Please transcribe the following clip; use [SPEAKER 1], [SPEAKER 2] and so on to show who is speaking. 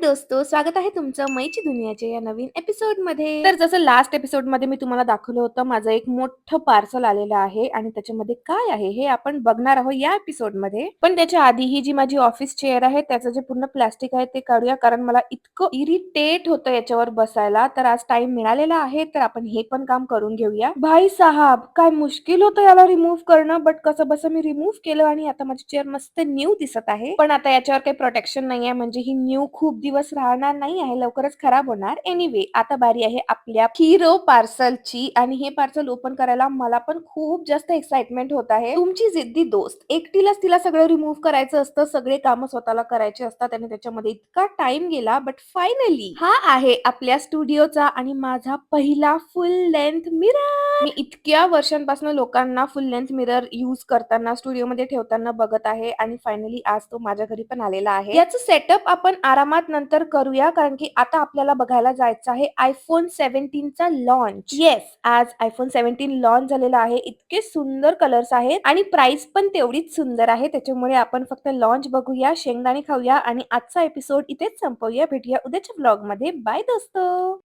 [SPEAKER 1] दोस्तो, स्वागत आहे तुमचं मैची दुनियाच्या या नवीन एपिसोडमध्ये. तर जसं लास्ट एपिसोडमध्ये मी तुम्हाला दाखवलं होतं, माझं एक मोठं पार्सल आलेलं आहे आणि त्याच्यामध्ये काय आहे हे आपण बघणार आहोत या एपिसोडमध्ये. पण त्याच्या आधी ही जी माझी ऑफिस चेअर आहे, त्याचं जे पूर्ण प्लास्टिक आहे ते काढूया, कारण मला इतकं इरिटेट होतं याच्यावर बसायला. तर आज टाइम मिळालेला आहे, तर आपण हे पण काम करून घेऊया. भाई साहब, काय मुश्किल होतं याला रिमूव्ह करणं, बट कसं बसं मी रिमूव्ह केलं आणि आता माझी चेअर मस्त न्यू दिसत आहे. पण आता याच्यावर काही प्रोटेक्शन नाहीये, म्हणजे ही न्यू खूप दिवस राहणार नाही आहे, लवकरच खराब होणार. एनिवे, आता बारी आहे आपल्या हिरो पार्सलची आणि हे पार्सल ओपन करायला मला पण खूप जास्त एक्साइटमेंट होत आहे. तुमची जिद्दी दोस्त, एकटीलाच तिला सगळं रिमूव्ह करायचं असतं, सगळे कामं स्वतःला करायचे असतात आणि त्याच्यामध्ये इतका टाइम गेला. बट फायनली हा आहे आपल्या स्टुडिओचा आणि माझा पहिला फुल लेंथ मिरर. मी इतक्या वर्षांपासून लोकांना फुल लेंथ मिरर यूज करताना स्टुडिओमध्ये ठेवताना बघत आहे आणि फायनली आज तो माझ्या घरी पण आलेला आहे. याचं सेटअप आपण आरामात नंतर करूया, कारण की आता आपल्याला बघायला जायचं आहे iPhone 17 चा लॉन्च. येस, आज iPhone 17 लॉन्च झालेला आहे. इतके सुंदर कलर्स आहेत आणि प्राइस पण तेवढीच सुंदर आहे. त्याच्यामुळे आपण फक्त लॉन्च बघूया, शेंगदाणे खाऊया आणि आजचा एपिसोड इथेच संपवूया. भेटूया उद्याच्या व्लॉग मध्ये. बाय दोस्तो.